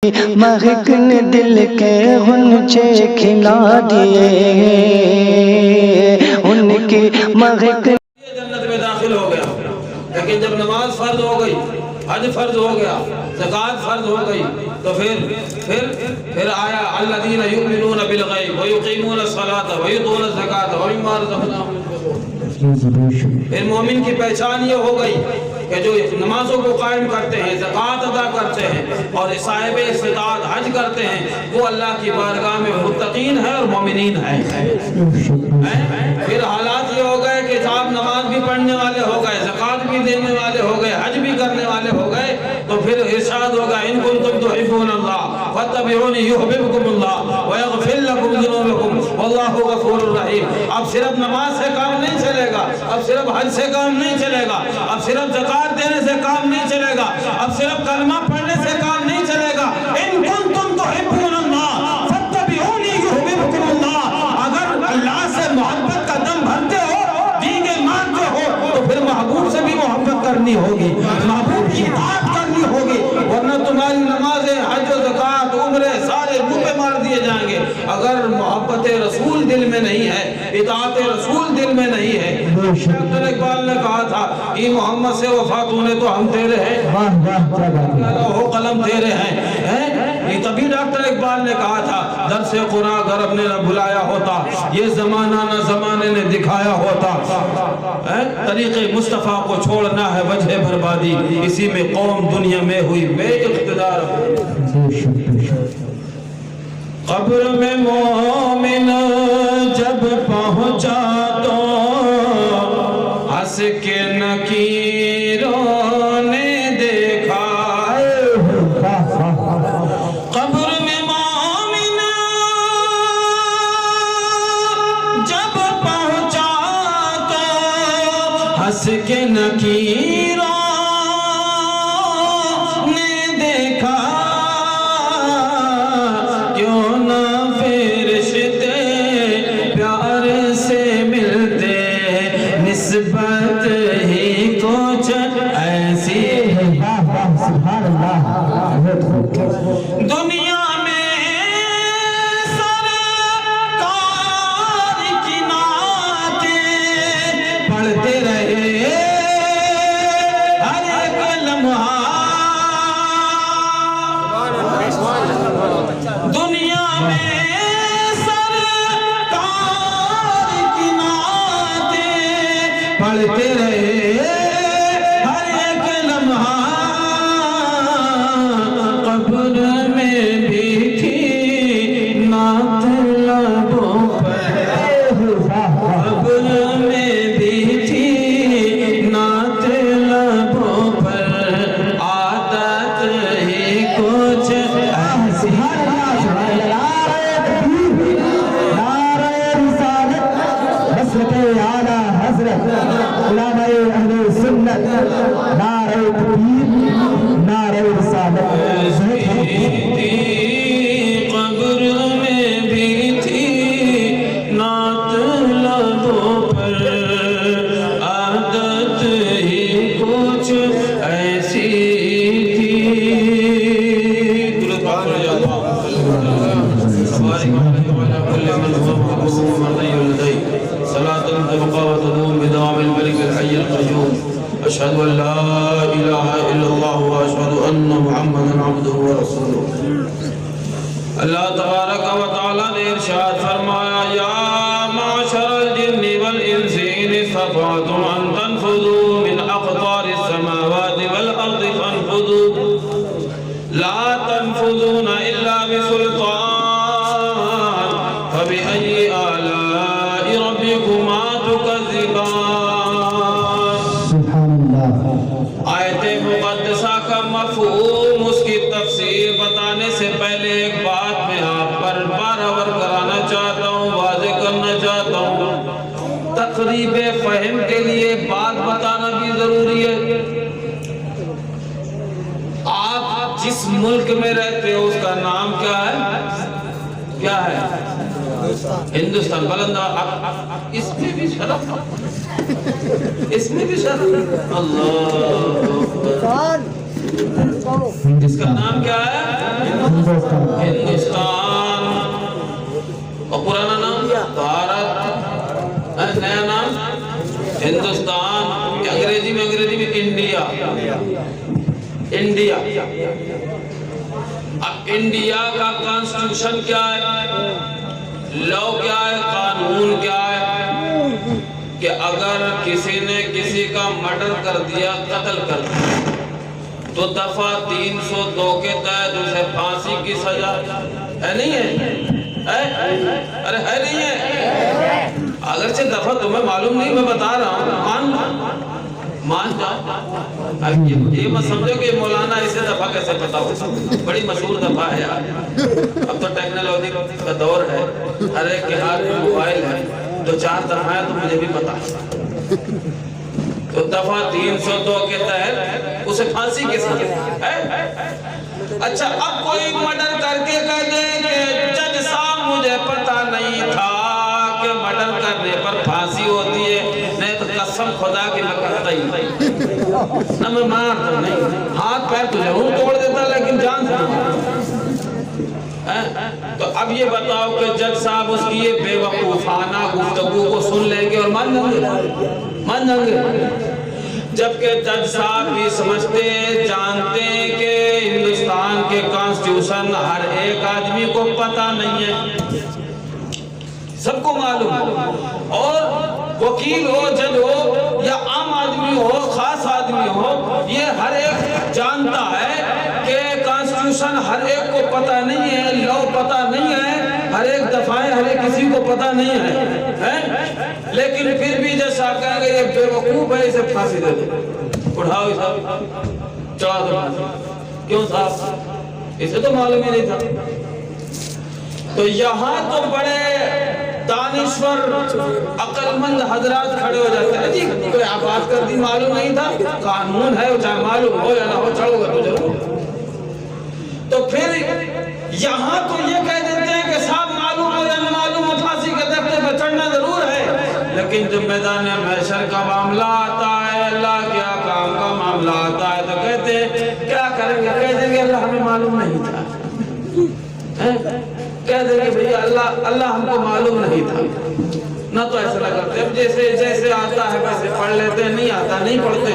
مہک نے دل کے غنچے کھلا دیے، ان کی مہک جنت میں داخل ہو گیا۔ لیکن جب نماز فرض ہو گئی، حج فرض ہو گیا، زکوٰۃ فرض ہو گئی، تو پھر آیا الذین یؤمنون بالغیب ویقیمون الصلاۃ ویؤتون الزکاۃ ومما رزقناہم ينفقون۔ پھر مومن کی پہچان یہ ہو گئی کہ جو نمازوں کو قائم کرتے ہیں، زکوٰۃ ادا کرتے ہیں اور صاحب استطاعت حج کرتے ہیں، وہ اللہ کی بارگاہ میں متقین ہے اور مومنین ہیں۔ پھر حالات یہ ہو گئے کہ صاحب نماز بھی پڑھنے والے ہو گئے، زکوٰۃ بھی دینے والے ہو گئے، حج بھی کرنے والے ہو گئے، تو پھر ارشاد ہوگا ان کنتم تحبون اللہ فاتبعونی یحببکم اللہ ویغفر لکم ذنوبکم واللہ غفور الرحیم۔ اب صرف نماز سے کام نہیں چلے گا، اب صرف حج سے کام نہیں چلے گا، اب صرف زکوٰۃ دینے سے کام نہیں چلے گا، اب صرف کلمہ پڑھنے سے کام نہیں چلے گا۔ ان کنتم تحبون اللہ فاتبعونی یحببکم اللہ۔ اگر اللہ سے محبت کا دم بھرتے ہو، دیگے مانتے ہو، تو پھر محبوب سے بھی محبت کرنی ہوگی، محبوب کی اطاعت کرنی ہوگی، ورنہ تمہاری نمازیں، حج و زکوٰۃ، عمرے سارے منہ پہ مار دیے جائیں گے۔ اگر محبت رسول دل میں نہیں ہے، اطاعت رسول دل میں نہیں ہے۔ ڈاکٹر اقبال نے کہا تھا ای محمد سے وفا تو نے تو ہم تیرے ہیں، ہو قلم تیرے ہیں۔ یہ تبھی ڈاکٹر اقبال نے کہا تھا درس قرآن اگر اپنے نہ بلایا ہوتا، یہ زمانہ نہ زمانے نے دکھایا ہوتا۔ طریق مصطفیٰ کو چھوڑنا ہے وجہ بربادی، اسی میں قوم دنیا میں ہوئی بے اقتدار۔ قبر میں مومن جب پہنچا تو ہنس کے نکیروں نے دیکھا۔ قبر میں مومن جب پہنچا تو ہنس کے نکیروں نے دیکھا، کیوں نہ فرشتے پیار سے ملتے، نسبت ہی کچھ ایسی ہے۔ دنیا میں سرکار کی نعتیں پڑھتے رہے ہر ایک لمحہ، دنیا میں سرکار کی نعتیں پڑھتے رہے ہر ایک لمحہ۔ قبر میں بھی تھی نعت لبوں پر، قبر میں بھی تھی نعت لبوں پر، عادت ہی کچھ ایسی۔ قبر میں بھی تھی نعت لبوں پر، عادت ہی کچھ ایسی تھی۔ اشہد ان لا الہ الا اللہ واشہد ان محمدا عبدہ ورسولہ۔ اللہ تبارک و تعالیٰ نے ارشاد فرمایا یا معشر الجن والانس ان استطعتم ان تنفذوا من اقطار السماوات والارض فانفذوا لا تنفذون الا بسلطان فبأي آلاء ربكما تكذبان۔ آیت مقدسہ کا مفہوم، اس کی تفسیر بتانے سے پہلے ایک بات میں آپ پر برابر کرانا چاہتا ہوں، واضح کرنا چاہتا ہوں۔ تقریب فہم کے لیے بات بتانا بھی ضروری ہے۔ آپ جس ملک میں رہتے ہو اس کا نام کیا ہے؟ کیا ہے؟ ہندوستان۔ بلند اس میں بھی شرف، اس میں بھی شرف۔ اللہ جس کا نام کیا ہے؟ ہندوستان. اور پرانا نام بھارت، نیا نام ہندوستان. انگریزی میں انڈیا. انڈیا. اب انڈیا کا کانسٹیٹیوشن کیا ہے، لاء کیا ہے، قانون کیا ہے کہ اگر کسی نے کسی کا مرڈر کر دیا، قتل کر دیا، تو دفعہ 302 کے تحت اسے پھانسی کی سزا ہے. نہیں ہے؟ ارے ہے نہیں ہے؟ اگرچہ دفعہ تمہیں معلوم نہیں، میں بتا رہا ہوں، مان جاؤ. اب یہ مت سمجھو کہ مولانا اسے دفعہ کیسے پتا ہو، بڑی مشہور دفعہ ہے یار. اب تو ٹیکنالوجی کا دور ہے، ہر ایک کے ہاتھ میں موبائل ہے، 2-4 دفعہ تو مجھے بھی پتا. تو دفعہ 302 کے تحت اسے پھانسی کے سزا ہے. اچھا، اب کوئی مرڈر کر کے کہہ دے کہ جج صاحب مجھے پتا نہیں تھا کہ مرڈر کرنے پر پھانسی ہوتی ہے، نہیں تو قسم خدا کی میں کرتا ہی نہ، میں مارتا نہیں، ہاتھ پیر تو ضرور توڑ دیتا لیکن جان سے نہیں. تو اب یہ بتاؤ کہ جج صاحب اس کی یہ بے وقوفانہ گفتگو کو سن لیں گے اور مان جائیں گے؟ جبکہ جج صاحب بھی سمجھتے جانتے کہ ہندوستان کے کانسٹیٹیوشن ہر ایک آدمی کو پتہ نہیں ہے، سب کو معلوم ہے. اور وکیل ہو، جج ہو یا عام آدمی ہو، خاص آدمی ہو، یہ ہر ایک جانتا ہے کہ کانسٹیٹیوشن ہر ایک کو پتہ نہیں ہے، لاء پتہ نہیں ہے، ہر ایک دفعیں ہر ایک کسی کو پتہ نہیں ہے. لیکن پھر بھی جیسا کہیں گے یہ بے وقوف ہے، اسے پھانسی دے دو، اٹھاؤ اسے چڑھا دو پھانسی. کیوں صاحب؟ اسے تو معلوم ہی نہیں تھا. تو یہاں تو بڑے دانشور عقل مند حضرات کھڑے ہو جاتے ہیں، جی کوئی بات کر دی معلوم نہیں تھا، قانون ہے، چاہے معلوم ہو یا نہ ہو، چڑھو گے تو ضرور. تو پھر یہاں تو یہ کہہ دیتے ہیں کہ صاحب معلوم ہو یا نہ معلوم ہو، پھانسی کے درجے پہ چڑھنا ضرور ہے. لیکن جب میدان محشر کا معاملہ آتا ہے، اللہ کے احکام کا معاملہ آتا ہے، تو کہتے ہیں کیا کریں گے؟ کہہ دیں گے اللہ ہمیں معلوم نہیں تھا. کہہ دیں گے بھئی اللہ ہم کو معلوم نہیں تھا. نہ تو ایسا نہ کرتے، اب جیسے آتا ہے ویسے پڑھ لیتے ہیں، نہیں آتا نہیں پڑھتے.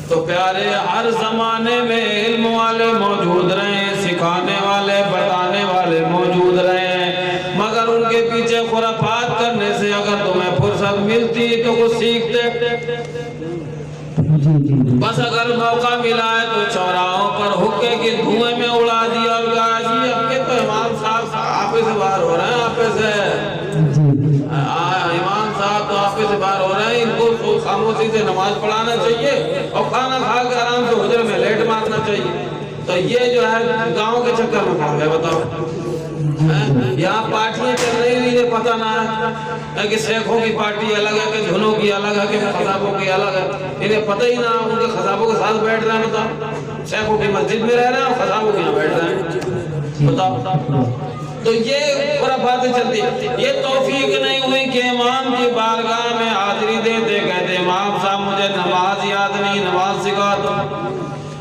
تو پیارے، ہر زمانے میں علم والے موجود رہے، سکھانے والے بتانے والے موجود رہے، مگر ان کے پیچھے خرافات کرنے سے اگر تمہیں فرصت ملتی تو کچھ سیکھتے. بس اگر موقع ملا ہے تو چوراہوں پر حقے کے دھوئیں میں اڑا دیا اور کہا جی اب کے تو امام صاحب آپ سے باہر ہو رہے ہیں، آپ سے امام صاحب تو آپ سے باہر ہو رہے ہیں، ان کو خاموشی سے نماز پڑھانا چاہیے اور کھانا کھا کے آرام سے حجرے میں لیٹ مارنا چاہیے. تو یہ جو ہے گاؤں کے چکر میں پڑ گئے. بتاؤ، یہاں پارٹیاں چل رہی ہیں، انہیں پتہ نہ ہے کہ شیخوں کی پارٹی الگ ہے، کہ دھنوں کی الگ ہے، کہ خطابوں کی الگ ہے. انہیں پتہ ہی نہ، ان کے خطابوں کے ساتھ بیٹھ رہے ہیں. بتاؤ، شیخوں کی مسجد میں رہ رہے ہیں اور خطابوں کی یہاں بیٹھ رہے ہیں. بتاؤ. تو یہ خرافاتیں چلتی ہیں. یہ توفیق نہیں ہوئی کہ امام کی بارگاہ میں حاضری دیتے، کہتے امام صاحب مجھے نماز یاد نہیں، نماز سکھا دو.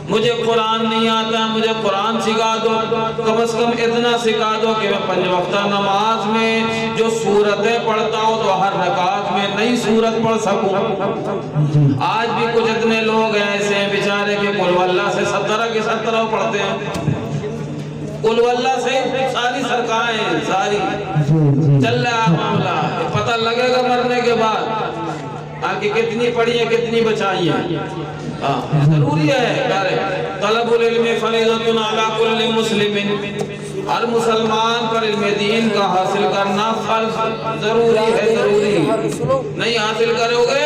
مجھے قرآن نہیں آتا، مجھے قرآن سکھا دو. کم از کم اتنا سکھا دو کہ میں 5 وقتہ نماز میں جو سورتیں پڑھتا ہوں تو ہر رکعت میں نئی سورت پڑھ سکوں. آج بھی کچھ اتنے لوگ ایسے ہیں بیچارے کہ قل واللہ سے 17 کے 17 پڑھتے ہیں. قل واللہ سے ساری سرکاریں ساری چل رہا معاملہ. پتہ لگے گا مرنے کے بعد آگے کتنی پڑھی ہیں کتنی بچائی ہیں. ضروری ہے طلب العلم فریضۃ علی کل مسلم. ہر مسلمان پر علم دین کا حاصل کرنا فرض ضروری ہے. ضروری نہیں حاصل کرو گے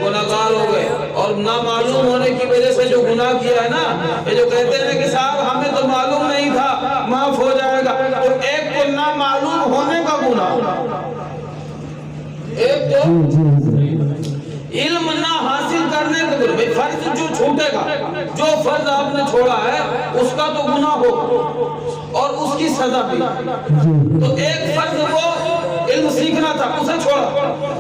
گناہگار ہو گئے. اور نامعلوم ہونے کی وجہ سے جو گناہ کیا ہے نا، یہ جو کہتے ہیں کہ صاحب ہمیں تو معلوم نہیں تھا معاف ہو جائے گا، تو ایک تو نامعلوم ہونے کا گناہ، ایک تو علم نہ حاصل کرنے کا گناہ. بھئی فرض جو چھوٹے گا، جو فرض آپ نے چھوڑا ہے اس کا تو گناہ ہو اور اس کی سزا بھی. تو ایک فرض وہ علم سیکھنا تھا، اسے چھوڑا،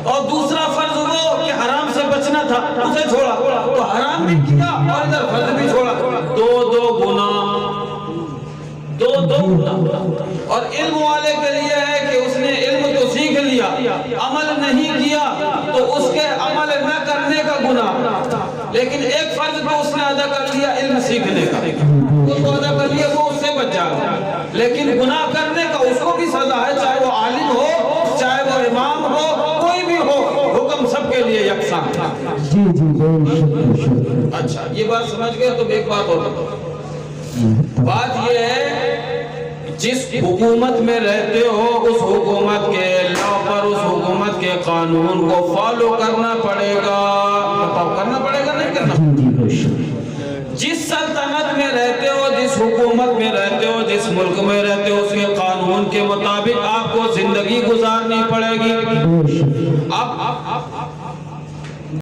اور دوسرا فرض وہ کہ حرام سے بچنا تھا، اسے چھوڑا. تو حرام بھی کیا اور ادھر فرض بھی چھوڑا. دو گنا. اور علم والے کے لیے ہے کہ اس نے علم تو سیکھ لیا, عمل نہیں کیا تو اس کے عمل نہ کرنے کا گناہ, لیکن ایک فرض تو اس نے ادا کر لیا علم سیکھنے کا, اس کو ادا کر لیا وہ اس سے بچ جائے گا, لیکن گناہ کرنے کا اس کو بھی سزا ہے, چاہے وہ عالم ہو چاہے وہ امام ہو کوئی بھی ہو, حکم سب کے لیے یکساں ہے. جی جی اچھا یہ بات سمجھ گئے. تو ایک بات اور, بات یہ ہے جس حکومت میں رہتے ہو اس حکومت کے لا پر, اس حکومت کے قانون کو فالو کرنا پڑے گا. کرنا پڑے گا نہیں کرنا. جس سلطنت میں رہتے ہو, جس حکومت میں رہتے ہو, جس ملک میں رہتے ہو, اس کے قانون کے مطابق آپ کو زندگی گزارنی پڑے گی. اب